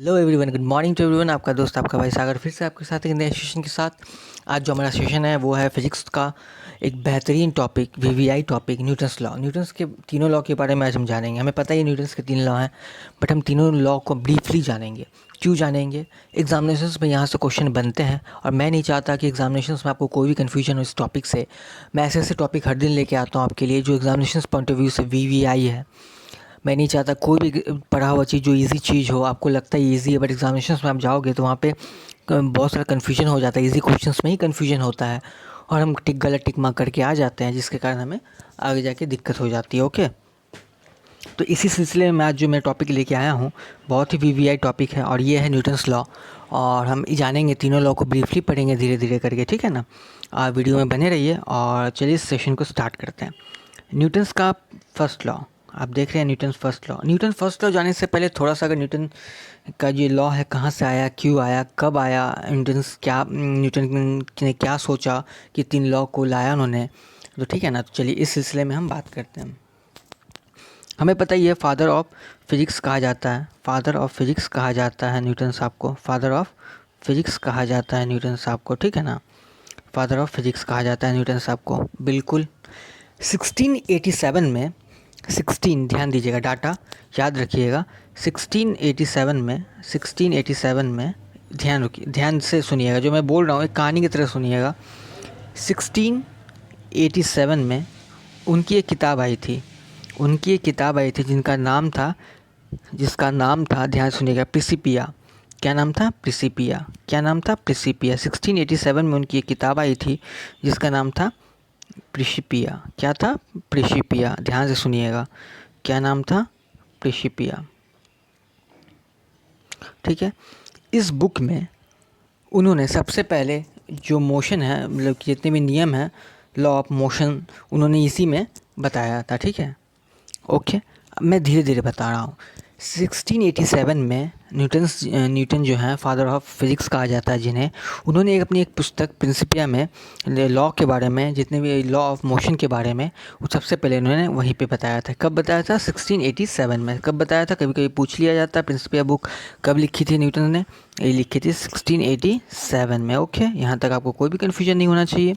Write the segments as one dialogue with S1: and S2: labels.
S1: Hello everyone, good morning to everyone. आपका दोस्त आपका भाई सागर फिर से आपके साथ एक नए सेशन के साथ। आज जो हमारा सेशन है वो है फिजिक्स का एक बेहतरीन topic, VVI topic, Newton's law. Newton's के तीनों लॉ के बारे में आज हम जानेंगे। हमें पता ही है न्यूटन्स के 3 लॉ हैं, बट हम तीनों लॉ को ब्रीफली जानेंगे। क्यों जानेंगे? एग्जामिनेशंस में यहाँ से क्वेश्चन बनते हैं और मैं नहीं चाहता कि एग्जामिनेशंस में आपको कोई भी कन्फ्यूजन हो इस टॉपिक से। मैं ऐसे ऐसे टॉपिक हर दिन लेके आता हूँ आपके लिए जो एग्जामिनेशंस पॉइंट ऑफ व्यू से वीवीआई है। मैं नहीं चाहता कोई भी पढ़ा हुआ चीज़ जो इजी चीज़ हो, आपको लगता है इजी है बट एग्जामिनेशंस में आप जाओगे तो वहाँ पे बहुत सारा कन्फ्यूजन हो जाता है। इजी क्वेश्चंस में ही कन्फ्यूजन होता है और हम गलत टिक मार्क करके आ जाते हैं, जिसके कारण हमें आगे जाके दिक्कत हो जाती है। ओके, तो इसी सिलसिले में आज जो मैं टॉपिक लेके आया हूँ बहुत ही वीवीआई टॉपिक है और ये है न्यूटन्स लॉ। और हम जानेंगे तीनों लॉ को ब्रीफली पढ़ेंगे धीरे धीरे करके, ठीक है ना। आप वीडियो में बने रहिए और चलिए इस सेशन को स्टार्ट करते हैं। न्यूटन्स का फर्स्ट लॉ आप देख रहे हैं, Newton first law. Newton first law जाने से पहले थोड़ा सा अगर न्यूटन का ये लॉ है कहाँ से आया, क्यों आया, कब आया, न्यूटन ने क्या सोचा कि 3 लॉ को लाया उन्होंने, तो ठीक है ना। तो चलिए इस सिलसिले में हम बात करते हैं। हमें पता ही है फादर ऑफ फिजिक्स कहा जाता है, फादर ऑफ फिजिक्स कहा जाता है न्यूटन साहब को, फादर ऑफ फिजिक्स कहा जाता है न्यूटन साहब को, ठीक है ना। फादर ऑफ फिजिक्स कहा जाता है न्यूटन साहब को, बिल्कुल। 1687 में 16 ध्यान दीजिएगा, डाटा याद रखिएगा। 1687 में ध्यान से सुनिएगा, जो मैं बोल रहा हूँ एक कहानी की तरह सुनिएगा। 1687 में उनकी एक किताब आई थी, जिसका नाम था ध्यान सुनिएगा, प्रिंसिपिया। क्या नाम था? प्रिंसिपिया। 1687 में उनकी एक किताब आई थी जिसका नाम था प्रिंसिपिया। क्या था? प्रिंसिपिया। ध्यान से सुनिएगा, क्या नाम था? प्रिंसिपिया, ठीक है। इस बुक में उन्होंने सबसे पहले जो मोशन है, मतलब जितने भी नियम हैं, लॉ ऑफ मोशन, उन्होंने इसी में बताया था, ठीक है। ओके, अब मैं धीरे धीरे बता रहा हूँ। 1687 में न्यूटन जो है फादर ऑफ फिज़िक्स कहा जाता है जिन्हें, उन्होंने अपनी एक पुस्तक प्रिंसिपिया में लॉ के बारे में, जितने भी लॉ ऑफ मोशन के बारे में, वो सबसे पहले उन्होंने वहीं पे बताया था। कब बताया था? 1687 में। कब बताया था? कभी कभी पूछ लिया जाता है प्रिंसिपिया बुक कब लिखी थी न्यूटन ने। ये लिखी थी 1687 में। ओके, यहाँ तक आपको कोई भी कन्फ्यूजन नहीं होना चाहिए।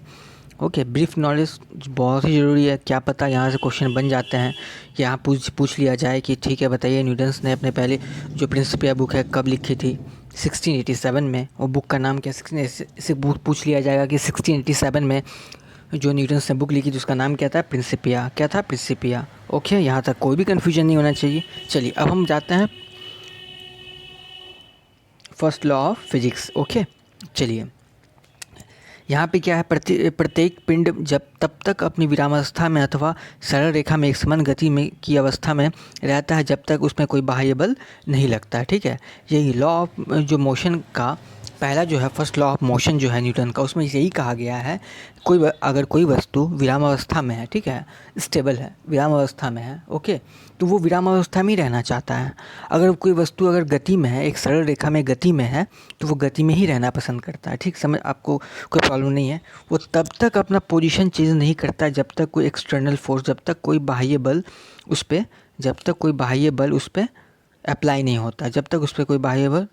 S1: ओके, ब्रीफ नॉलेज बहुत ही ज़रूरी है। क्या पता यहाँ से क्वेश्चन बन जाते हैं, यहाँ पूछ लिया जाए कि ठीक है बताइए न्यूटन्स ने अपने पहले जो प्रिंसिपिया बुक है कब लिखी थी? 1687 में। वो बुक का नाम क्या? इसे पूछ लिया जाएगा कि 1687 में जो न्यूटन्स ने बुक लिखी थी उसका नाम क्या था? प्रिंसिपिया। क्या था? प्रिंसिपिया। ओके, यहाँ तक कोई भी कन्फ्यूजन नहीं होना चाहिए। चलिए अब हम जाते हैं first law of physics. Okay, चलिए यहाँ पे क्या है, प्रत्येक पिंड जब तब तक अपनी विरामावस्था में अथवा सरल रेखा में एक समान गति में की अवस्था में रहता है जब तक उसमें कोई बाह्य बल नहीं लगता है, ठीक है। यही लॉ ऑफ जो मोशन का पहला जो है, फर्स्ट लॉ ऑफ मोशन जो है न्यूटन का, उसमें यही कहा गया है अगर कोई वस्तु विरामावस्था में है, ठीक है, स्टेबल है, विरामावस्था में है, ओके, तो वो विरामावस्था में ही रहना चाहता है। अगर कोई वस्तु अगर गति में है, एक सरल रेखा में गति में है, तो वो गति में ही रहना पसंद करता है, ठीक। समझ, आपको कोई प्रॉब्लम नहीं है। वो तब तक अपना पोजीशन चेंज नहीं करता जब तक कोई एक्सटर्नल फोर्स, जब तक कोई बाह्य बल उस पर अप्लाई नहीं होता, जब तक उस पर कोई बाह्य बल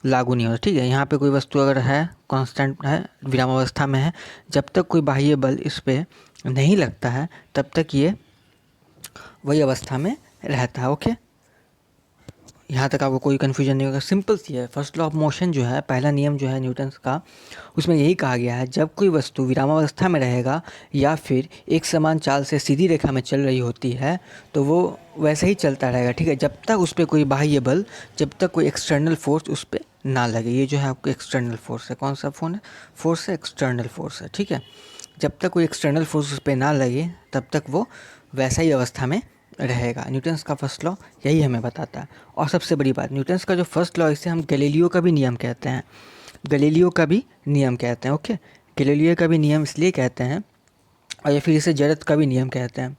S1: लागू नहीं होता, ठीक है। यहाँ पे कोई वस्तु अगर है, कांस्टेंट है, विरामावस्था में है, जब तक कोई बाह्य बल इस पर नहीं लगता है तब तक ये वही अवस्था में रहता है। ओके, यहाँ तक आपको कोई कन्फ्यूजन नहीं होगा, सिंपल सी है। फर्स्ट लॉ ऑफ मोशन जो है, पहला नियम जो है न्यूटन्स का, उसमें यही कहा गया है जब कोई वस्तु विरामावस्था में रहेगा या फिर एक समान चाल से सीधी रेखा में चल रही होती है तो वो वैसे ही चलता रहेगा, ठीक है, जब तक उस पर कोई बाह्य बल, जब तक कोई एक्सटर्नल फोर्स उस पर ना लगे। ये जो है आपको एक्सटर्नल फोर्स है, कौन सा फोर्स है? एक्सटर्नल फोर्स है, ठीक है। जब तक कोई एक्सटर्नल फोर्स उस पर ना लगे तब तक वो वैसा ही अवस्था में रहेगा। न्यूटन्स का फर्स्ट लॉ यही हमें बताता है। और सबसे बड़ी बात, न्यूटन्स का जो फर्स्ट लॉ, इसे हम गैलीलियो का भी नियम कहते हैं, गैलीलियो का भी नियम कहते हैं। ओके, गैलीलियो का भी नियम इसलिए कहते हैं, और या फिर इसे जड़त्व का भी नियम कहते हैं।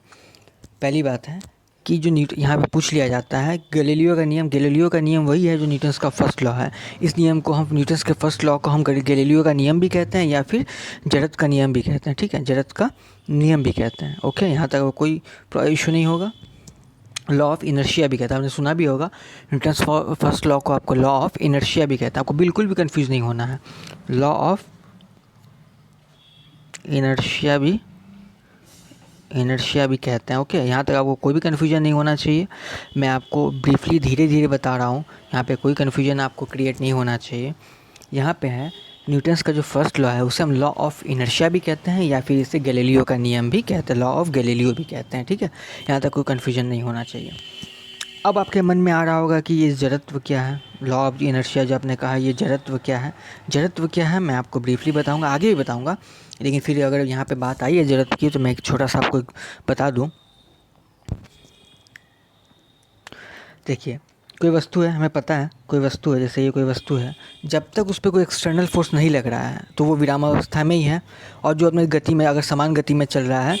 S1: पहली बात है कि जो यहाँ पे पूछ लिया जाता है गैलीलियो का नियम वही है जो न्यूटन्स का फर्स्ट लॉ है। इस नियम को हम, न्यूटन्स के फर्स्ट लॉ को हम गैलीलियो का नियम भी कहते हैं या फिर जड़त्व का नियम भी कहते हैं, ठीक है, जड़त्व का नियम भी कहते हैं। ओके, यहाँ तक कोई इशू नहीं होगा। लॉ ऑफ इनर्शिया भी कहता है, आपने सुना भी होगा। न्यूटन्स फर्स्ट लॉ को आपको लॉ ऑफ इनर्शिया भी कहता है, आपको बिल्कुल भी कंफ्यूज नहीं होना है। लॉ ऑफ इनर्शिया भी कहते हैं। ओके, यहाँ तक आपको कोई भी कन्फ्यूजन नहीं होना चाहिए। मैं आपको ब्रीफली धीरे धीरे बता रहा हूँ, यहाँ पे कोई कन्फ्यूजन आपको क्रिएट नहीं होना चाहिए। यहाँ पे है न्यूटन्स का जो फर्स्ट लॉ है उसे हम लॉ ऑफ इनर्शिया भी कहते हैं, या फिर इसे गैलीलियो का नियम भी कहते हैं, लॉ ऑफ गैलीलियो भी कहते हैं। ठीक है, यहाँ तक कोई कन्फ्यूजन नहीं होना चाहिए। अब आपके मन में आ रहा होगा कि ये जड़त्व क्या है, लॉ ऑफ इनर्शिया जो आपने कहा, ये जड़त्व क्या है। जड़त्व क्या है मैं आपको ब्रीफली बताऊंगा, आगे भी बताऊंगा, लेकिन फिर अगर यहाँ पे बात आई है जड़त्व की तो मैं एक छोटा सा आपको बता दूं। देखिए, कोई वस्तु है, हमें पता है कोई वस्तु है, जैसे ये कोई वस्तु है, जब तक उस पर कोई एक्सटर्नल फोर्स नहीं लग रहा है तो वो विरामावस्था में ही है। और जो अपनी गति में, अगर समान गति में चल रहा है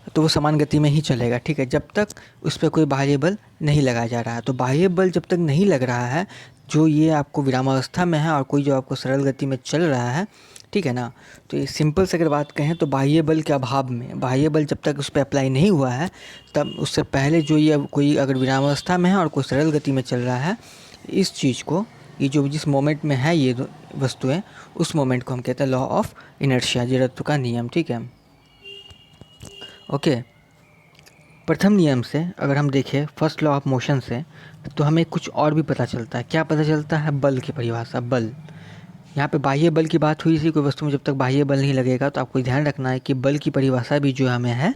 S1: तो वो समान गति में ही चलेगा। ठीक है, जब तक उस पर कोई बाह्य बल नहीं लगाया जा रहा है। तो बाह्य बल जब तक नहीं लग रहा है, जो ये आपको विरामावस्था में है, और कोई जो आपको सरल गति में चल रहा है, ठीक है ना। तो ये सिंपल से अगर बात कहें तो बाह्य बल के अभाव में, बाह्य बल जब तक उस पर अप्लाई नहीं हुआ है, तब उससे पहले जो ये कोई अगर विरामावस्था में है और कोई सरल गति में चल रहा है, इस चीज़ को, ये जो जिस मोमेंट में है ये वस्तुएं, उस मोमेंट को हम कहते हैं लॉ ऑफ इनर्शिया, जड़त्व का नियम। ठीक है, ओके। प्रथम नियम से अगर हम देखें, फर्स्ट लॉ ऑफ मोशन से, तो हमें कुछ और भी पता चलता है। क्या पता चलता है? बल की परिभाषा। बल, यहाँ पे बाह्य बल की बात हुई थी, कोई वस्तु में जब तक बाह्य बल नहीं लगेगा, तो आपको ध्यान रखना है कि बल की परिभाषा भी जो हमें है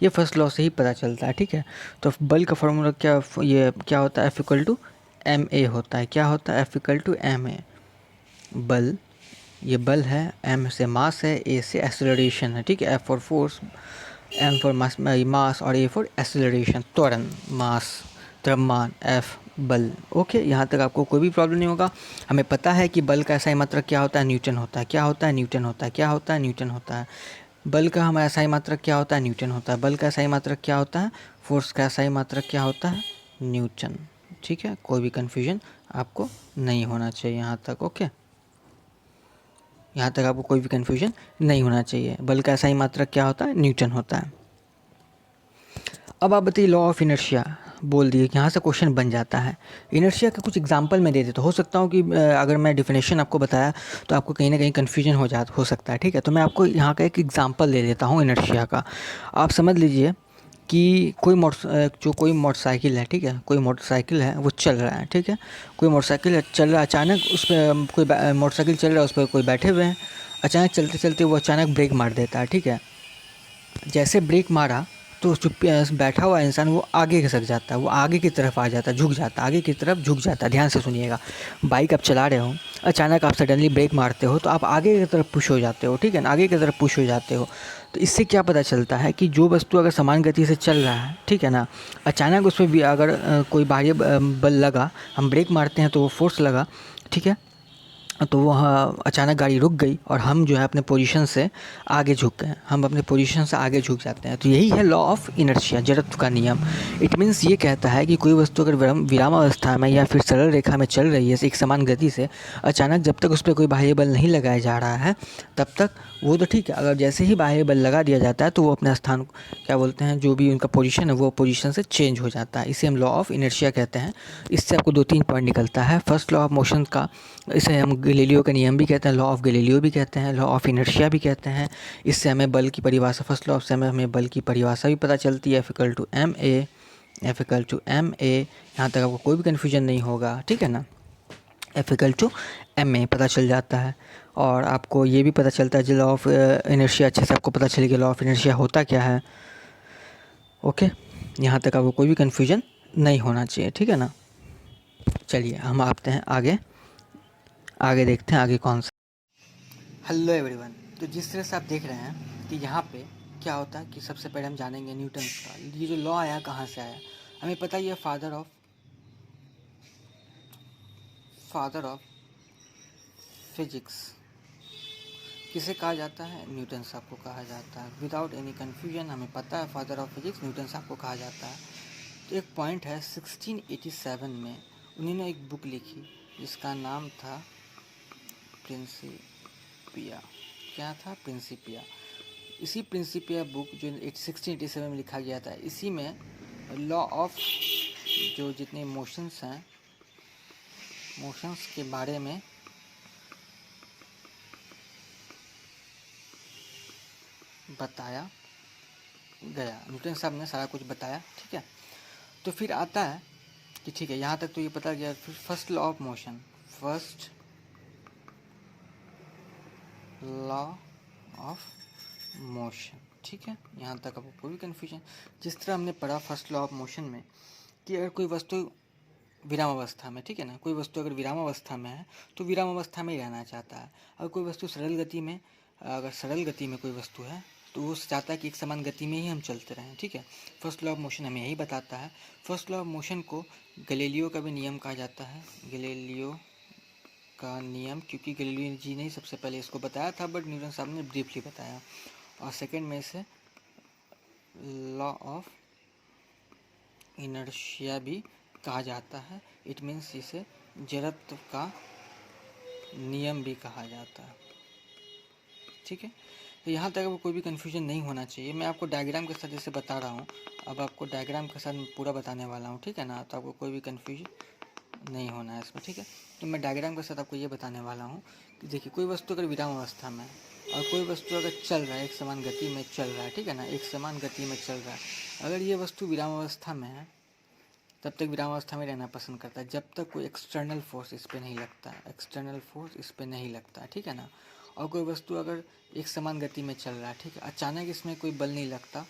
S1: ये फर्स्ट लॉ से ही पता चलता है। ठीक है, तो बल का फॉर्मूला क्या होता है? F equal to M A होता है। क्या होता है? F equal to M A. बल, ये बल है, एम से मास है, ए से एक्सेलरेशन है। ठीक है, F for force, M for mass और ए फॉर एक्सेलरेशन, त्वरण, मास, द्रव्यमान, एफ बल। ओके, यहाँ तक आपको कोई भी प्रॉब्लम नहीं होगा। हमें पता है कि बल का SI मात्रक क्या होता है? न्यूटन होता है। क्या होता है? न्यूटन होता है। क्या होता है? न्यूटन होता है। बल का हमारा SI मात्रक क्या होता है? न्यूटन होता है। बल का SI मात्रक क्या होता है? फोर्स का SI मात्रक क्या होता है? न्यूटन। ठीक है, कोई भी कन्फ्यूजन आपको नहीं होना चाहिए यहाँ तक। ओके, यहाँ तक आपको कोई भी कन्फ्यूजन नहीं होना चाहिए। बल का SI मात्रक क्या होता है? न्यूटन होता है। अब आप बताइए, लॉ ऑफ इनर्शिया बोल दिए, यहाँ से क्वेश्चन बन जाता है। इनर्शिया का कुछ एग्जांपल मैं दे देता, हो सकता हूँ कि अगर मैं डिफिनेशन आपको बताया तो आपको कहीं ना कहीं कन्फ्यूजन हो सकता है। ठीक है, तो मैं आपको यहाँ का एक एग्जांपल दे देता हूँ इनर्शिया का। आप समझ लीजिए कि कोई मोटरसाइकिल है। ठीक है, कोई मोटरसाइकिल है, वो चल रहा है। ठीक है, कोई मोटरसाइकिल चल रहा है, अचानक उस पर कोई मोटरसाइकिल चल रहा है, उस पर कोई बैठे हुए हैं। अचानक चलते चलते वो अचानक ब्रेक मार देता है। ठीक है, जैसे ब्रेक मारा तो जो बैठा हुआ इंसान वो आगे खिसक जाता है, वो आगे की तरफ आ जाता है, झुक जाता है, आगे की तरफ झुक जाता है। ध्यान से सुनिएगा, बाइक आप चला रहे हो, अचानक आप सडनली ब्रेक मारते हो तो आप आगे की तरफ पुश हो जाते हो। ठीक है ना, आगे की तरफ पुश हो जाते हो। तो इससे क्या पता चलता है कि जो वस्तु अगर समान गति से चल रहा है, ठीक है ना, अचानक उसमें भी अगर कोई बाह्य बल लगा, हम ब्रेक मारते हैं तो वो फोर्स लगा, ठीक है, तो वह अचानक गाड़ी रुक गई और हम जो है अपने पोजीशन से आगे झुक गए, हम अपने पोजीशन से आगे झुक जाते हैं। तो यही है लॉ ऑफ इनर्शिया, जड़त्व का नियम। इट मीन्स ये कहता है कि कोई वस्तु अगर विरामावस्था में या फिर सरल रेखा में चल रही है एक समान गति से, अचानक जब तक उस पर कोई बाह्य बल नहीं लगाया जा रहा है तब तक वो तो ठीक है। अगर जैसे ही बाह्य बल लगा दिया जाता है तो वो अपना स्थान, क्या बोलते हैं, जो भी उनका पोजीशन है वो पोजीशन से चेंज हो जाता है। इसे हम लॉ ऑफ इनर्शिया कहते हैं। इससे आपको 2-3 पॉइंट निकलता है। फर्स्ट लॉ ऑफ मोशन का, इसे हम गैलीलियो का नियम भी कहते हैं, लॉ ऑफ गैलीलियो भी कहते हैं, लॉ ऑफ इनर्शिया भी कहते हैं। इससे हमें बल की परिभाषा, फर्स्ट लॉ से हमें बल की परिभाषा भी पता चलती है, F equal to M A, F equal to M A. यहाँ तक आपको कोई भी कन्फ्यूजन नहीं होगा। ठीक है ना, F equal to M A पता चल जाता है। और आपको ये भी पता चलता है, जो लॉ ऑफ इनर्शिया, अच्छे से आपको पता चलेगा लॉ ऑफ इनर्शिया होता क्या है। ओके, यहाँ तक आपको कोई भी कन्फ्यूजन नहीं होना चाहिए। ठीक है ना, चलिए हम आते हैं आगे, आगे देखते हैं आगे कौन सा। हेलो एवरीवन, तो जिस तरह से आप देख रहे हैं कि यहाँ पे क्या होता है कि सबसे पहले हम जानेंगे न्यूटन्स का। ये जो लॉ आया कहाँ से आया, हमें पता ही है, फादर ऑफ फिजिक्स किसे कहा जाता है? न्यूटन साहब को कहा जाता है। विदाउट एनी कन्फ्यूजन हमें पता है फादर ऑफ फिजिक्स न्यूटन साहब को कहा जाता है। तो एक पॉइंट है, 1687 में उन्होंने एक बुक लिखी जिसका नाम था प्रिंसिपिया। क्या था? प्रिंसिपिया। इसी प्रिंसिपिया बुक जो 1687 में लिखा गया था, इसी में लॉ ऑफ जो जितने मोशंस हैं, मोशंस के बारे में बताया गया। न्यूटन साहब ने सारा कुछ बताया, ठीक है। तो फिर आता है कि ठीक है, यहाँ तक तो ये पता गया। फिर first law of motion, first law of motion, ठीक है। यहाँ तक आपको कोई भी कन्फ्यूजन, जिस तरह हमने पढ़ा फर्स्ट लॉ ऑफ मोशन में कि अगर कोई वस्तु विराम अवस्था में, ठीक है ना, कोई वस्तु अगर विराम अवस्था में है तो विराम अवस्था में ही रहना चाहता है। अगर कोई वस्तु सरल गति में, अगर सरल गति में कोई वस्तु है तो वो चाहता है कि एक समान गति में ही हम चलते रहें, ठीक है। फर्स्ट लॉ ऑफ मोशन हमें यही बताता है। फर्स्ट लॉ ऑफ मोशन को गैलीलियो का भी नियम कहा जाता है, गैलीलियो का नियम, क्योंकि गैलीलियो जी ने सबसे पहले इसको बताया था, बट न्यूटन साहब ने ब्रीफली बताया। और सेकेंड में इसे लॉ ऑफ इनर्शिया भी कहा जाता है। इट मीन्स इसे जड़त्व का नियम भी कहा जाता है, ठीक है। तो यहाँ तक अब कोई भी कन्फ्यूजन नहीं होना चाहिए। मैं आपको डायग्राम के साथ इसे बता रहा हूँ, अब आपको डायग्राम के साथ पूरा बताने वाला हूँ, ठीक है ना। तो आपको कोई भी कन्फ्यूजन नहीं होना है इसमें, ठीक है। तो मैं डायग्राम के साथ आपको ये बताने वाला हूँ कि देखिए, कोई वस्तु अगर विराम अवस्था में है और कोई वस्तु अगर चल रहा है, एक समान गति में चल रहा है, ठीक है ना, एक समान गति में चल रहा है। अगर ये वस्तु विराम अवस्था में है तब तक विराम अवस्था में रहना पसंद करता है, जब तक कोई एक्सटर्नल फोर्स इस पर नहीं लगता है, एक्सटर्नल फोर्स इस पर नहीं लगता है, ठीक है ना। और कोई वस्तु अगर एक समान गति में चल रहा है, ठीक है, अचानक इसमें कोई बल नहीं लगता,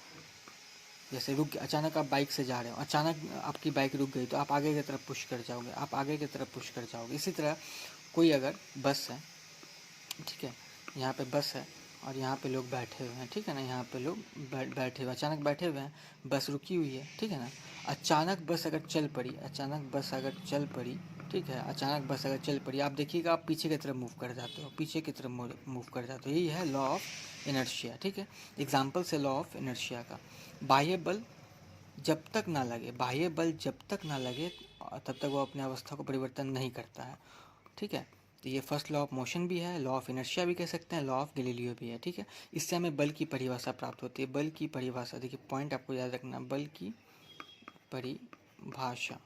S1: जैसे रुक, अचानक आप बाइक से जा रहे हो, अचानक आपकी बाइक रुक गई तो आप आगे की तरफ पुश कर जाओगे, आप आगे की तरफ पुश कर जाओगे। इसी तरह कोई अगर बस है, ठीक है, यहाँ पे बस है और यहाँ पे लोग बैठे हुए हैं, ठीक है ना, यहाँ पे लोग बैठे हुए, अचानक बैठे हुए हैं, बस रुकी हुई है, ठीक है ना। अचानक बस अगर चल पड़ी, अचानक बस अगर चल पड़ी, ठीक है, अचानक बस अगर चल पड़ी, आप देखिएगा आप पीछे की तरफ मूव कर जाते हो, पीछे की तरफ मूव कर जाते हो। यही है लॉ ऑफ इनर्शिया, ठीक है। एग्जाम्पल से लॉ ऑफ इनर्शिया का, बाह्य बल जब तक ना लगे, बाह्य बल जब तक ना लगे तब तक वो अपने अवस्था को परिवर्तन नहीं करता है, ठीक है। तो ये फर्स्ट लॉ ऑफ मोशन भी है, लॉ ऑफ इनर्शिया भी कह सकते हैं, लॉ ऑफ गैलीलियो भी है, ठीक है। इससे हमें बल की परिभाषा प्राप्त होती है। बल की परिभाषा देखिए, पॉइंट आपको याद रखना, बल की परिभाषा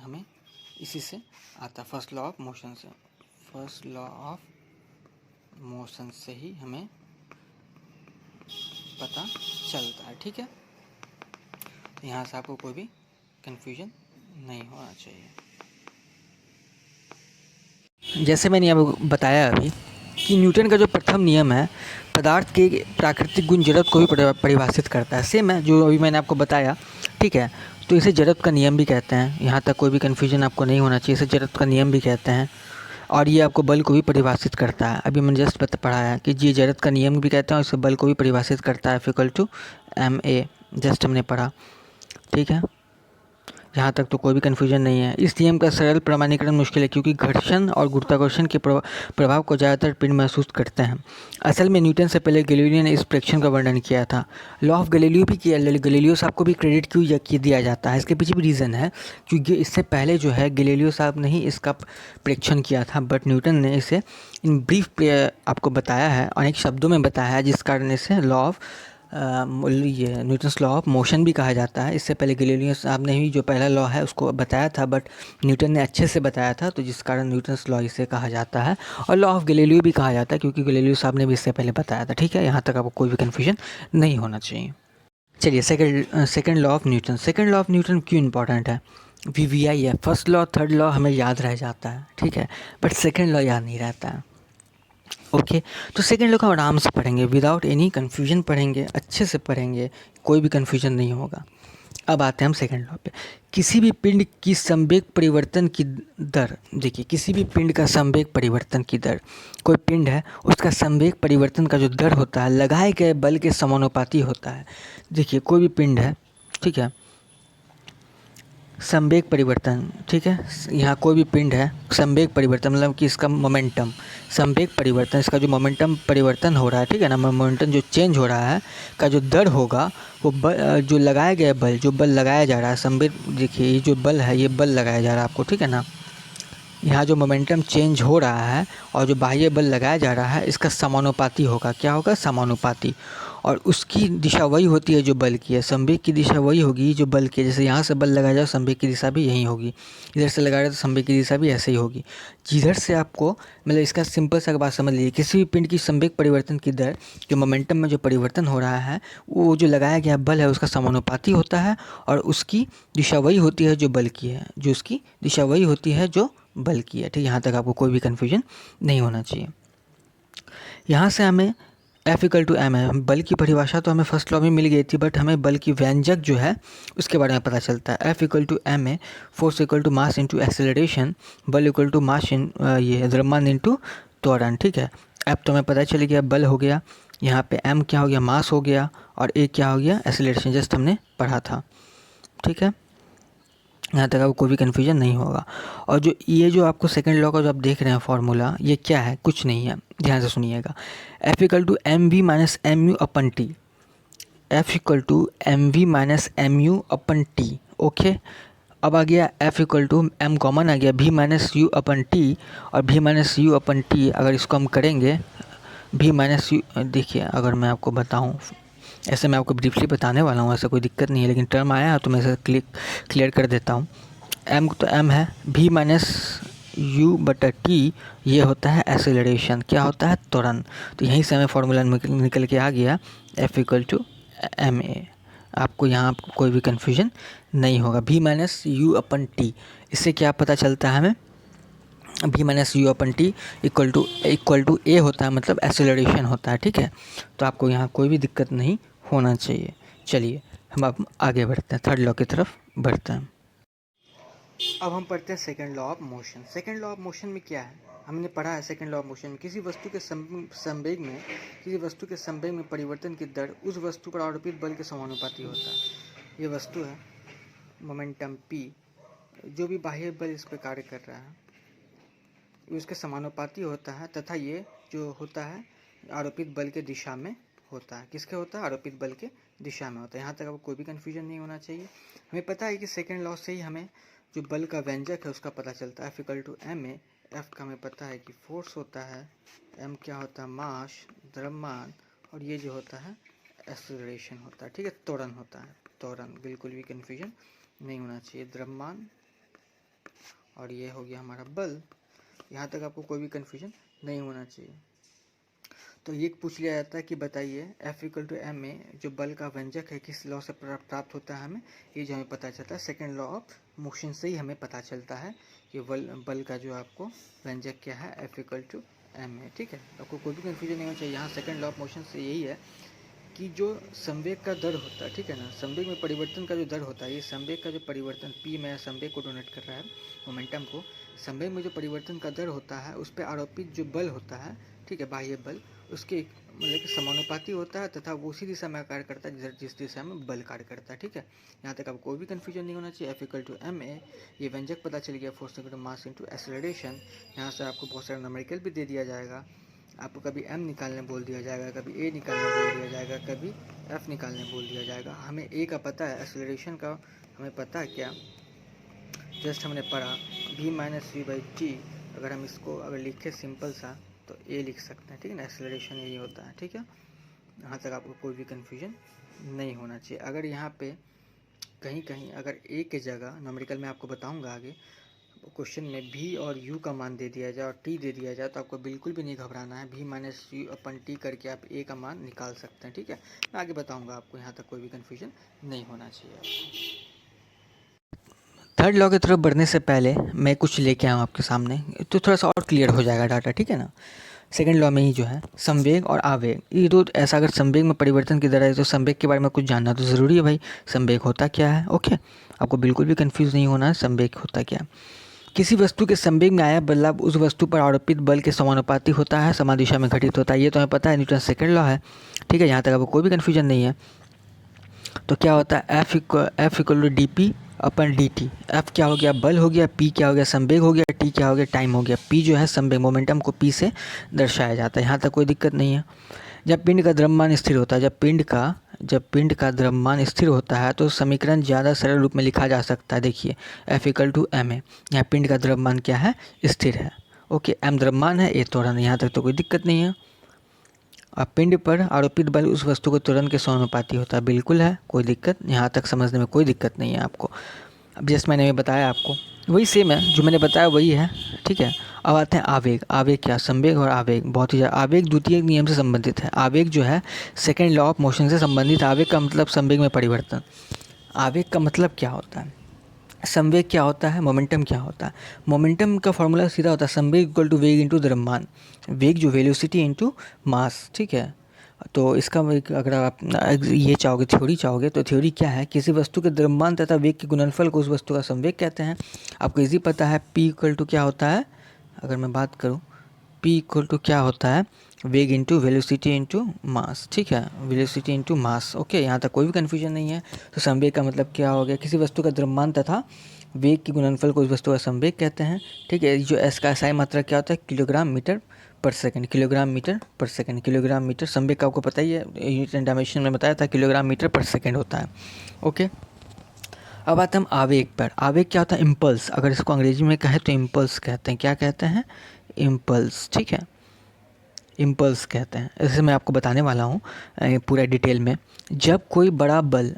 S1: हमें इसी से आता, फर्स्ट लॉ ऑफ मोशन से, फर्स्ट लॉ ऑफ मोशन से ही हमें पता चलता है, ठीक है। यहाँ से आपको कोई भी कन्फ्यूजन नहीं होना चाहिए। जैसे मैंने आपको बताया अभी कि न्यूटन का जो प्रथम नियम है पदार्थ के प्राकृतिक गुण जड़त्व को भी परिभाषित करता है। सेम है जो अभी मैंने आपको बताया, ठीक है। तो इसे जड़त्व का नियम भी कहते हैं। यहाँ तक कोई भी कन्फ्यूजन आपको नहीं होना चाहिए, इसे जड़त्व का नियम भी कहते हैं। और ये आपको बल को भी परिभाषित करता है। अभी मैंने जस्ट पढ़ाया कि ये जड़त्व का नियम भी कहते हैं और इसे बल को भी परिभाषित करता है, इक्वल टू ma, जस्ट हमने पढ़ा, ठीक है। यहाँ तक तो कोई भी कन्फ्यूजन नहीं है। इस नियम का सरल प्रमाणीकरण मुश्किल है, क्योंकि घर्षण और गुरुत्वाकर्षण के प्रभाव को ज़्यादातर पिंड महसूस करते हैं। असल में न्यूटन से पहले गैलीलियो ने इस प्रेक्षण का वर्णन किया था। लॉ ऑफ गैलीलियो भी किया, गैलीलियो साहब को भी क्रेडिट क्यों दिया जाता है, इसके पीछे भी रीज़न है, क्योंकि इससे पहले जो है गैलीलियो साहब ने ही इसका प्रेक्षण किया था, बट न्यूटन ने इसे इन ब्रीफ आपको बताया है, अनेक शब्दों में बताया है, जिस कारण इसे लॉ ऑफ ये न्यूटन्स लॉ ऑफ मोशन भी कहा जाता है। इससे पहले गैलीलियो साहब ने ही जो पहला लॉ है उसको बताया था, बट न्यूटन ने अच्छे से बताया था, तो जिस कारण न्यूटन्स लॉ इसे कहा जाता है। और लॉ ऑफ गैलीलियो भी कहा जाता है, क्योंकि गैलीलियो साहब ने भी इससे पहले बताया था, ठीक है। यहाँ तक आपको कोई भी कन्फ्यूजन नहीं होना चाहिए। चलिए, second law of Newton. Second law of Newton क्यों इंपॉर्टेंट है? VVI है। फर्स्ट लॉ थर्ड लॉ हमें याद रह जाता है, ठीक है, बट सेकेंड लॉ याद नहीं रहता है। ओके, तो सेकेंड लॉ को आराम से पढ़ेंगे, विदाउट एनी कन्फ्यूजन पढ़ेंगे, अच्छे से पढ़ेंगे, कोई भी कन्फ्यूजन नहीं होगा। अब आते हैं हम सेकेंड लॉ पे। किसी भी पिंड की संवेग परिवर्तन की दर, देखिए किसी भी पिंड का संवेग परिवर्तन की दर, कोई पिंड है उसका संवेग परिवर्तन का जो दर होता है लगाए गए बल के समानुपाती होता है। देखिए कोई भी पिंड है, ठीक है, संवेग परिवर्तन, ठीक है, यहाँ कोई भी पिंड है, संवेग परिवर्तन मतलब कि इसका मोमेंटम, संवेग परिवर्तन, इसका जो मोमेंटम परिवर्तन हो रहा है, ठीक है ना, मोमेंटम जो चेंज हो रहा है का जो दर होगा वो जो लगाया गया बल, जो बल लगाया जा रहा है, संवेग, देखिए ये जो बल है ये बल लगाया जा रहा है आपको, ठीक है ना, यहाँ जो मोमेंटम चेंज हो रहा है और जो बाह्य बल लगाया जा रहा है इसका समानुपाती होगा। क्या होगा? समानुपाती। और उसकी दिशा वही होती है जो बल की है। संवेग की दिशा वही होगी जो बल की है। जैसे यहाँ से बल लगाया जाए, संवेग की दिशा भी यही होगी। इधर से लगाया जाए तो संवेग की दिशा भी ऐसे ही होगी। जिधर से आपको मतलब इसका सिंपल सा बात समझ लीजिए, किसी भी पिंड की संवेग परिवर्तन की दर, जो मोमेंटम में जो परिवर्तन हो रहा है, वो जो लगाया गया बल है उसका समानुपाती होता है और उसकी दिशा वही होती है जो बल की है, जो उसकी दिशा वही होती है जो बल की है। ठीक, यहाँ तक आपको कोई भी कन्फ्यूजन नहीं होना चाहिए। यहाँ से हमें F इक्वल टू एम है। बल की परिभाषा तो हमें फर्स्ट लॉ में मिल गई थी, बट हमें बल की व्यंजक जो है उसके बारे में पता चलता है। F इक्वल टू एम है, force equal to mass into acceleration, बल इक्वल टू मास इन ये द्रव्यमान इंटू त्वरण। ठीक है, F तो हमें पता चल गया, बल हो गया, यहाँ पे M क्या हो गया, मास हो गया, और A क्या हो गया, एक्सेलरेशन, जस्ट हमने पढ़ा था। ठीक है, यहाँ तक आपको कोई भी कन्फ्यूजन नहीं होगा। और जो ये जो आपको सेकंड लॉ का जो आप देख रहे हैं फॉर्मूला, ये क्या है, कुछ नहीं है, ध्यान से सुनिएगा। F equal to M V minus M U upon T, F equal to M V minus M U upon T. Okay, अब आ गया F equal to M common आ गया, V minus U upon T, और भी minus U upon T अगर इसको हम करेंगे, भी माइनस यू, देखिए अगर मैं आपको बताऊँ, ऐसे मैं आपको ब्रीफली बताने वाला हूँ, ऐसा कोई दिक्कत नहीं है, लेकिन टर्म आया है तो मैं इसे क्लियर कर देता हूँ। एम तो एम है, भी माइनस यू बटा टी, ये होता है एक्सेलरेशन, क्या होता है, त्वरण। तो यहीं से हमें फॉर्मूला निकल के आ गया F equal to M A. आपको यहाँ कोई भी कन्फ्यूजन नहीं होगा। भी माइनस यू अपन टी, इससे क्या पता चलता है हमें, V minus U upon T equal to A होता है, मतलब एक्सेलरेशन होता है। ठीक है, तो आपको यहाँ कोई भी दिक्कत नहीं होना चाहिए। चलिए हम अब आगे बढ़ते हैं, थर्ड लॉ की तरफ बढ़ते हैं। अब हम पढ़ते हैं second law of motion. Second law of motion में क्या है, हमने पढ़ा है सेकंड लॉ ऑफ मोशन में किसी वस्तु के संवेग में परिवर्तन की दर उस वस्तु पर आरोपित बल के समानुपाती होता है। ये वस्तु है मोमेंटम p, जो भी बाह्य बल इस पर कार्य कर रहा है उसके समानुपाती होता है, तथा ये जो होता है आरोपित बल के दिशा में होता है। किसके होता है, आरोपित बल के दिशा में होता है। यहाँ तक आपको कोई भी कन्फ्यूजन नहीं होना चाहिए। हमें पता है कि सेकंड लॉ से ही हमें जो बल का व्यंजक है उसका पता चलता है। F equal to M A, F का हमें पता है कि फोर्स होता है, M क्या होता है, मास, द्रव्यमान, और ये जो होता है एक्सेलरेशन होता है। ठीक है, त्वरण होता है, त्वरण, बिल्कुल भी कन्फ्यूजन नहीं होना चाहिए। द्रव्यमान और ये हो गया हमारा बल, यहाँ तक आपको कोई भी कन्फ्यूजन नहीं होना चाहिए। तो ये पूछ लिया जाता है कि बताइए F इक्वल टू एम में जो बल का व्यंजक है किस लॉ से प्राप्त होता है हमें, ये जो हमें पता चलता है सेकंड लॉ ऑफ मोशन से ही हमें पता चलता है कि बल का जो आपको व्यंजक क्या है, F इक्वल टू एम है। ठीक है, आपको कोई भी कन्फ्यूजन नहीं होना चाहिए। यहाँ सेकंड लॉ ऑफ मोशन से यही है कि जो संवेग का दर होता है, ठीक है ना, संवेग में परिवर्तन का जो दर होता है, ये संवेग का जो परिवर्तन, P में संवेग को डोनेट कर रहा है, मोमेंटम को, संवेग में जो परिवर्तन का दर होता है उस पर आरोपित जो बल होता है, ठीक है, बाह्य बल, उसके मतलब कि समानुपाती होता है, तथा वो उसी दिशा में कार्य करता है जिस दिशा में बल कार्य करता है। ठीक है, यहाँ तक आपको कोई भी कन्फ्यूजन नहीं होना चाहिए। F equal to M A, ये व्यंजक पता चल गया, force equal to mass into acceleration. यहाँ से आपको बहुत सारा न्यूमेरिकल भी दे दिया जाएगा, आपको कभी M निकालने बोल दिया जाएगा, कभी A निकालने बोल दिया जाएगा, कभी F निकालने बोल दिया जाएगा। हमें A का पता है, एक्सेलरेशन का हमें पता है क्या, जस्ट हमने पढ़ा v minus V by T. अगर हम इसको अगर लिखे सिंपल सा तो A लिख सकते हैं। ठीक है ना, एक्सेलरेशन यही होता है। ठीक है, यहाँ तक आपको कोई भी कन्फ्यूजन नहीं होना चाहिए। अगर यहाँ पे कहीं कहीं अगर A के जगह न्यूमेरिकल में आपको बताऊँगा आगे, क्वेश्चन में v और u का मान दे दिया जाए और t दे दिया जाए तो आपको बिल्कुल भी नहीं घबराना है, v minus U upon T करके आप a का मान निकाल सकते हैं। ठीक है, मैं आगे बताऊंगा आपको, यहाँ तक कोई भी कन्फ्यूजन नहीं होना चाहिए। थर्ड लॉ की तरफ बढ़ने से पहले मैं कुछ लेके आऊँ आपके सामने, तो थोड़ा सा और क्लियर हो जाएगा डाटा। ठीक है ना, सेकंड लॉ में ही जो है संवेग और आवेग, ये दो, ऐसा अगर संवेग में परिवर्तन की दर है तो संवेग के बारे में कुछ जानना तो ज़रूरी है भाई, संवेग होता क्या है। ओके, आपको बिल्कुल भी कंफ्यूज नहीं होना है, संवेग होता क्या। किसी वस्तु के संवेग में आया बदलाव उस वस्तु पर आरोपित बल के समानुपाती होता है, समान दिशा में घटित होता है। ये तो हमें पता है, न्यूटन सेकंड लॉ है। ठीक है, यहाँ तक आपको कोई भी कन्फ्यूजन नहीं है। तो क्या होता है, F equal to D P upon D T. F क्या हो गया, बल हो गया, P क्या हो गया, संवेग हो गया, T क्या हो गया, टाइम हो गया। P जो है संवेग, मोमेंटम को P से दर्शाया जाता है, यहाँ तक कोई दिक्कत नहीं है। जब पिंड का द्रव्यमान स्थिर होता है, जब पिंड का द्रव्यमान स्थिर होता है तो समीकरण ज़्यादा सरल रूप में लिखा जा सकता है। देखिए F इक्वल टू एम है, यहाँ पिंड का द्रव्यमान क्या है, स्थिर है। ओके, M द्रव्यमान है, A त्वरण, यहाँ तक तो कोई दिक्कत नहीं है। और पिंड पर आरोपित बल उस वस्तु को तुरंत के समानुपाती होता है। बिल्कुल है, कोई दिक्कत यहाँ तक समझने में कोई दिक्कत नहीं है आपको। अब जैसे मैंने बताया आपको वही सेम है, जो मैंने बताया वही है, ठीक है। अब आते हैं आवेग। आवेग क्या, संवेग और आवेग बहुत ही आवेग द्वितीय नियम से संबंधित है। आवेग जो है सेकेंड लॉ ऑफ मोशन से संबंधित। आवेग का मतलब संवेग में परिवर्तन। आवेग का मतलब क्या होता है, संवेग क्या होता है, मोमेंटम क्या होता है। मोमेंटम का फॉर्मूला सीधा होता है संवेग इक्वल टू वेग इंटू द्रव्यमान। वेग जो वेलोसिटी इंटू मास, ठीक है। तो इसका अगर आप ये चाहोगे, थ्योरी चाहोगे, तो थ्योरी क्या है, किसी वस्तु के द्रव्यमान तथा वेग के गुणनफल को उस वस्तु का संवेग कहते हैं। आपको इजी पता है P इक्वल टू क्या होता है, अगर मैं बात करूँ P इक्वल टू क्या होता है, वेग इंटू वेलोसिटी इंटू मास, ठीक है, वेलोसिटी इंटू मास। ओके, यहाँ तक कोई भी कन्फ्यूजन नहीं है। तो संवेग का मतलब क्या हो गया, किसी वस्तु का द्रव्यमान तथा वेग के गुणनफल को उस वस्तु का संवेग कहते हैं, ठीक है। जो एस का SI मात्रा क्या होता है, किलोग्राम मीटर पर सेकंड, किलोग्राम मीटर पर सेकंड, किलोग्राम मीटर। संवेग का आपको पता ही है, यूनिट एंड डायमेंशन में बताया था, किलोग्राम मीटर पर सेकंड होता है। ओके, अब आते हम आवेग पर। आवेग क्या होता है, इम्पल्स। अगर इसको अंग्रेजी में कहे तो इम्पल्स कहते हैं। क्या कहते हैं, इम्पल्स, ठीक है, इम्पल्स कहते हैं। इसे मैं आपको बताने वाला हूँ पूरा डिटेल में। जब कोई बड़ा बल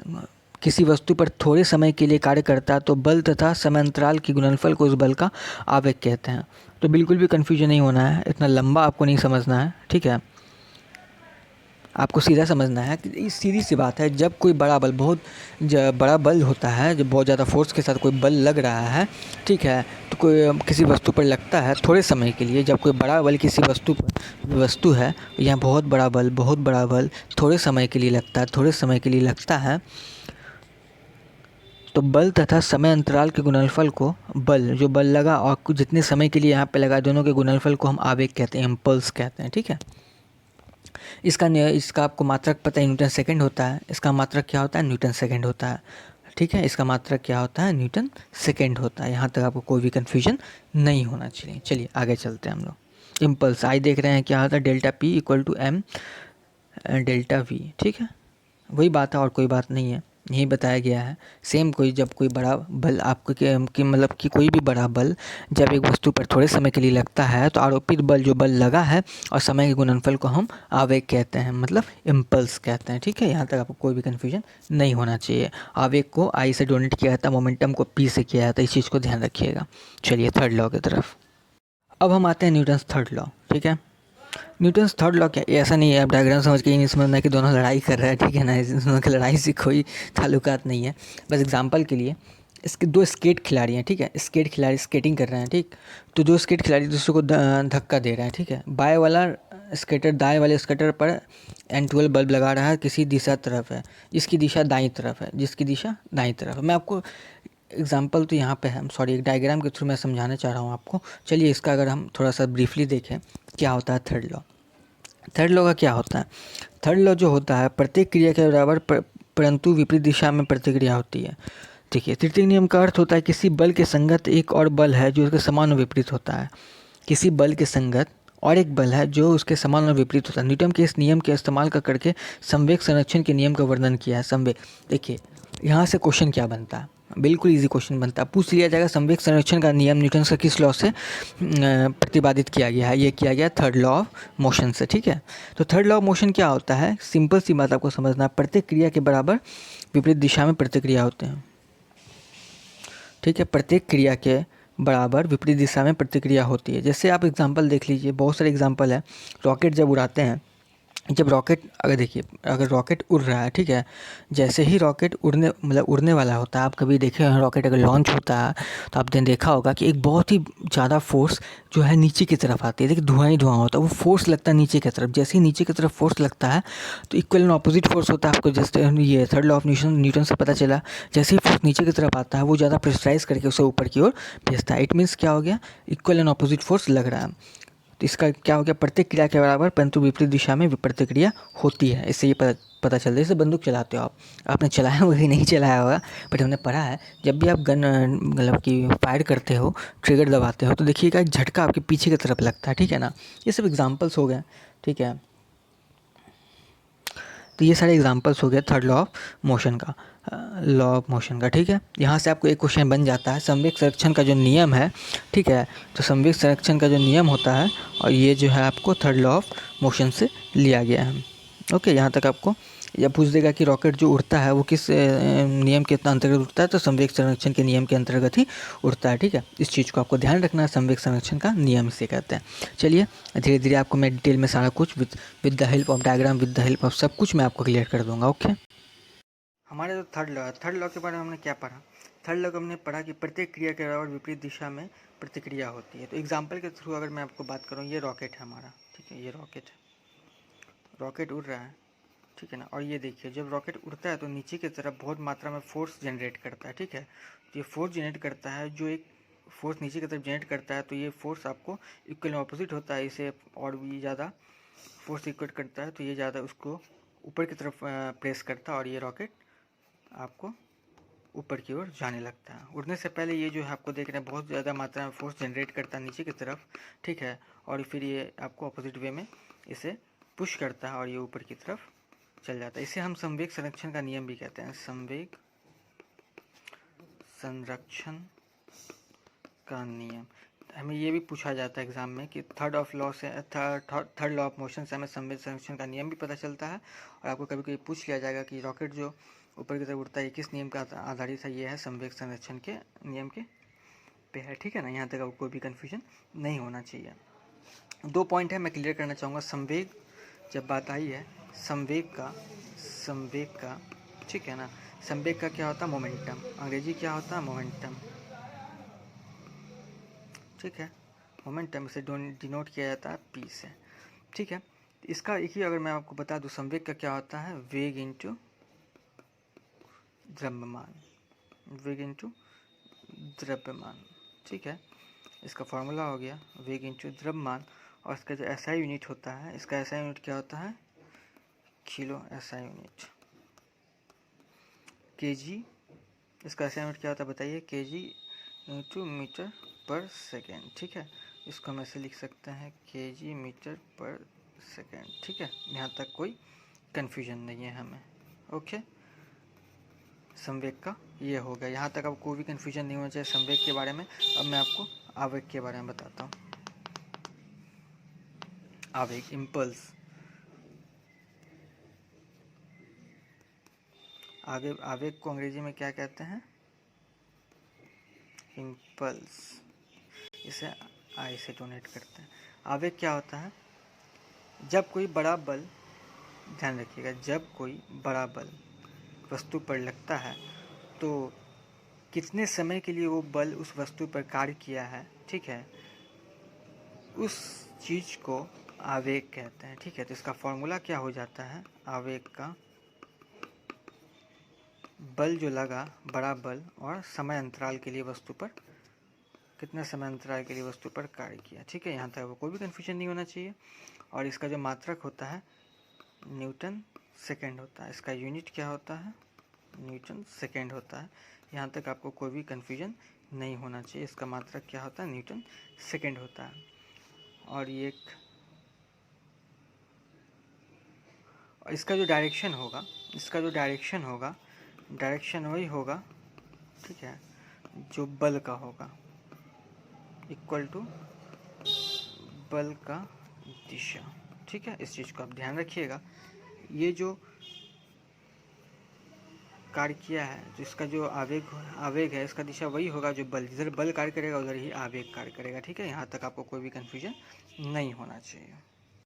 S1: किसी वस्तु पर थोड़े समय के लिए कार्य करता है तो बल तथा समय अंतराल के गुणनफल को उस बल का आवेग कहते हैं। तो बिल्कुल भी कन्फ्यूजन नहीं होना है, इतना लंबा आपको नहीं समझना है, ठीक है। आपको सीधा समझना है कि सीधी सी बात है, जब कोई बड़ा बल, बहुत बड़ा बल होता है, जब बहुत ज़्यादा फोर्स के साथ कोई बल लग रहा है, ठीक है, तो कोई किसी वस्तु पर लगता है थोड़े समय के लिए, जब कोई बड़ा बल किसी वस्तु है, यहाँ बहुत बड़ा बल थोड़े समय के लिए लगता है, थोड़े समय के लिए लगता है, तो बल तथा समय अंतराल के गुणनफल को, बल जो बल लगा और जितने समय के लिए यहाँ पे लगा, दोनों के गुणनफल को हम आवेग कहते हैं, इम्पल्स कहते हैं, ठीक है। इसका आपको मात्रक पता है, न्यूटन सेकंड होता है। इसका मात्रक क्या होता है, न्यूटन सेकंड होता है, ठीक है। इसका मात्रक क्या होता है, न्यूटन सेकंड होता है। यहाँ तक आपको कोई भी कन्फ्यूजन नहीं होना चाहिए। चलिए आगे चलते हैं हम लोग। इम्पल्स आई देख रहे हैं क्या होता है, delta P equal to M delta V, ठीक है, वही बात है और कोई बात नहीं है, यही बताया गया है। सेम जब कोई बड़ा बल आपको कि मतलब कि कोई भी बड़ा बल जब एक वस्तु पर थोड़े समय के लिए लगता है तो आरोपित बल जो बल लगा है और समय के गुणनफल को हम आवेग कहते हैं, मतलब इम्पल्स कहते हैं, ठीक है। यहाँ तक आपको कोई भी कन्फ्यूजन नहीं होना चाहिए। आवेग को I से डोनेट किया जाता है, मोमेंटम को P से किया जाता है, इस चीज़ को ध्यान रखिएगा। चलिए थर्ड लॉ की तरफ। अब हम आते हैं न्यूटन्स थर्ड लॉ, ठीक है। न्यूटन्स थर्ड लॉ क्या, ऐसा नहीं है आप डायग्राम समझ के ये नहीं समझना कि दोनों लड़ाई कर रहे हैं, ठीक है ना, दोनों की लड़ाई से कोई ताल्लुकात नहीं है। बस एग्जांपल के लिए, इसके दो स्केट खिलाड़ी हैं, ठीक है, स्केट खिलाड़ी स्केटिंग कर रहे हैं, ठीक। तो दो स्केट खिलाड़ी दूसरे को धक्का दे रहे हैं, ठीक है। बाएं वाला स्केटर दाएं वाले स्केटर पर N12 बल्ब लगा रहा है, किसी दिशा तरफ है, जिसकी दिशा दाईं तरफ है, जिसकी दिशा दाईं तरफ है। मैं आपको एग्जाम्पल तो यहाँ पे है, सॉरी, एक डायग्राम के थ्रू मैं समझाना चाह रहा हूँ आपको। चलिए इसका अगर हम थोड़ा सा ब्रीफली देखें क्या होता है थर्ड लॉ। थर्ड लॉ का क्या होता है, थर्ड लॉ जो होता है, प्रत्येक क्रिया के बराबर परंतु विपरीत दिशा में प्रतिक्रिया होती है, ठीक है। तृतीय नियम का अर्थ होता है किसी बल के संगत एक और बल है जो उसके समान और विपरीत होता है। किसी बल के संगत और एक बल है जो उसके समान और विपरीत होता है। न्यूटन के इस नियम के इस्तेमाल करके संवेग संरक्षण के नियम का वर्णन किया है। संवेग, देखिए यहाँ से क्वेश्चन क्या बनता है, बिल्कुल इजी क्वेश्चन बनता है, पूछ लिया जाएगा संवेग संरक्षण का नियम न्यूटन का किस लॉ से प्रतिपादित किया गया है। ये किया गया थर्ड लॉ ऑफ मोशन से, ठीक है। तो थर्ड लॉ ऑफ मोशन क्या होता है, सिंपल सी बात आपको समझना है, प्रत्येक क्रिया के बराबर विपरीत दिशा में प्रतिक्रिया होते हैं, ठीक है। प्रत्येक क्रिया के बराबर विपरीत दिशा में प्रतिक्रिया होती है। जैसे आप एग्जांपल देख लीजिए, बहुत सारे एग्जांपल है। रॉकेट जब उड़ाते हैं, जब रॉकेट अगर देखिए, अगर रॉकेट उड़ रहा है, ठीक है, जैसे ही रॉकेट उड़ने वाला होता है, आप कभी देखे हैं रॉकेट अगर लॉन्च होता है तो आपने देखा होगा कि एक बहुत ही ज़्यादा फोर्स जो है नीचे की तरफ आती है। देखिए धुआं ही धुआं होता है, वो फोर्स लगता है नीचे की तरफ। जैसे ही नीचे की तरफ फोर्स लगता है तो इक्वल एंड ऑपोजिट फोर्स होता है। आपको जैसे ये थर्ड लॉ ऑफ न्यूटन से पता चला, जैसे ही फोर्स नीचे की तरफ आता है वो ज़्यादा प्रेशराइज करके उसे ऊपर की ओर भेजता है। इट मीन्स क्या हो गया, इक्वल एंड ऑपोजिट फोर्स लग रहा है। तो इसका क्या हो गया, प्रत्येक क्रिया के बराबर परंतु विपरीत दिशा में प्रतिक्रिया होती है। इससे ये पता चलता है। जैसे बंदूक चलाते हो आपने चलाया होगा कि नहीं चलाया होगा, बट हमने पढ़ा है, जब भी आप गन मतलब कि फायर करते हो, ट्रिगर दबाते हो, तो देखिएगा एक झटका आपके पीछे की तरफ लगता है, ठीक है ना। ये सब एग्जाम्पल्स हो गए, ठीक है। तो ये सारे एग्जाम्पल्स हो गए थर्ड लॉ ऑफ मोशन का। लॉ ऑफ मोशन का, ठीक है। यहाँ से आपको एक क्वेश्चन बन जाता है, संवेग संरक्षण का जो नियम है, ठीक है, तो संवेग संरक्षण का जो नियम होता है और ये जो है आपको थर्ड लॉ ऑफ मोशन से लिया गया है। ओके, यहाँ तक आपको यह पूछ देगा कि रॉकेट जो उड़ता है वो किस नियम के अंतर्गत उड़ता है, तो संवेग संरक्षण के नियम के अंतर्गत ही उड़ता है, ठीक है। इस चीज़ को आपको ध्यान रखना है, संवेग संरक्षण का नियम इसे कहते हैं। चलिए धीरे धीरे आपको मैं डिटेल में सारा कुछ with the help of diagram, with the help of सब कुछ मैं आपको क्लियर कर दूंगा। ओके, हमारे जो थर्ड लॉ है, थर्ड लॉ के बारे में हमने क्या पढ़ा? थर्ड लॉ को हमने पढ़ा कि प्रत्येक क्रिया के बराबर विपरीत दिशा में प्रतिक्रिया होती है। तो एग्जाम्पल के थ्रू अगर मैं आपको बात करूँ, ये रॉकेट है हमारा, ठीक है, ये रॉकेट है, रॉकेट उड़ रहा है, ठीक है ना। और ये देखिए, जब रॉकेट उड़ता है तो नीचे की तरफ बहुत मात्रा में फोर्स जनरेट करता है, ठीक है। तो ये फोर्स जनरेट करता है, जो एक फोर्स नीचे की तरफ जनरेट करता है, तो ये फोर्स आपको इक्वल ऑपोजिट होता है, इसे और भी ज़्यादा फोर्स इक्वल करता है, तो ये ज़्यादा उसको ऊपर की तरफ प्रेस करता है और ये रॉकेट आपको ऊपर की ओर जाने लगता है। उड़ने से पहले ये जो है आपको देख रहे हैं बहुत ज़्यादा मात्रा में फोर्स जनरेट करता है नीचे की तरफ, ठीक है, और फिर ये आपको अपोजिट वे में इसे पुश करता है और ये ऊपर की तरफ चल जाता है। इसे हम संवेग संरक्षण का नियम भी कहते हैं, संवेग संरक्षण का नियम। हमें ये भी पूछा जाता है एग्जाम में कि थर्ड लॉ ऑफ मोशन से हमें संवेग संरक्षण का नियम भी पता चलता है। और आपको कभी कभी पूछ लिया जाएगा कि रॉकेट जो ऊपर की तरफ उड़ता है किस नियम का आधारित है, ये है संवेग संरक्षण के नियम के पे है, ठीक है ना। यहाँ तक आपको कोई भी कन्फ्यूजन नहीं होना चाहिए। 2 पॉइंट है मैं क्लियर करना चाहूँगा। संवेग जब बात आई है संवेग का, ठीक है ना, संवेग का क्या होता है? मोमेंटम। अंग्रेजी क्या होता है? मोमेंटम, ठीक है, मोमेंटम से डिनोट किया जाता है पी से, ठीक है। इसका एक ही अगर मैं आपको बता दूं, संवेग का क्या होता है? वेग इंटू द्रव्यमान, वेग इंटू द्रव्यमान, ठीक है। इसका फॉर्मूला हो गया वेग इंटू द्रव्यमान। और इसका जो एसआई यूनिट होता है, इसका एसआई यूनिट क्या होता है? Kilo SI unit. केजी, इसका एसआई यूनिट क्या होता है बताइए? केजी इंटू मीटर पर सेकेंड, ठीक है। इसको हम ऐसे लिख सकते हैं केजी मीटर पर सेकेंड, ठीक है। यहाँ तक कोई कन्फ्यूजन नहीं है हमें। ओके, संवेग का ये हो गया, यहाँ तक आपको कोई भी कन्फ्यूजन नहीं होना चाहिए संवेग के बारे में। अब मैं आपको आवेग के बारे में बताता हूँ। आवेग, इम्पल्स, आवेग को अंग्रेजी में क्या कहते हैं? इम्पल्स। इसे आई से डोनेट करते हैं। आवेग क्या होता है? जब कोई बड़ा बल, ध्यान रखिएगा, जब कोई बड़ा बल वस्तु पर लगता है तो कितने समय के लिए वो बल उस वस्तु पर कार्य किया है, ठीक है, उस चीज़ को आवेग कहते हैं, ठीक है। तो इसका फॉर्मूला क्या हो जाता है? आवेग का बल जो लगा, बड़ा बल, और समय अंतराल के लिए वस्तु पर, कितना समय अंतराल के लिए वस्तु पर कार्य किया, ठीक है। यहाँ तक वो कोई भी कन्फ्यूजन नहीं होना चाहिए। और इसका जो मात्रक होता है न्यूटन सेकेंड होता है। इसका यूनिट क्या होता है? न्यूटन सेकेंड होता है। यहाँ तक आपको कोई भी कन्फ्यूजन नहीं होना चाहिए। इसका मात्रक क्या होता है? न्यूटन सेकेंड होता है। और ये एक, इसका जो डायरेक्शन होगा, इसका जो डायरेक्शन होगा, डायरेक्शन वही होगा, ठीक है, जो बल का होगा, इक्वल टू बल का दिशा, ठीक है। इस चीज़ को आप ध्यान रखिएगा। ये जो कार्य किया है, जो इसका जो आवेग है, इसका दिशा वही होगा जो बल, जिधर बल कार्य करेगा उधर ही आवेग कार्य करेगा, ठीक है। यहाँ तक आपको कोई भी कन्फ्यूजन नहीं होना चाहिए।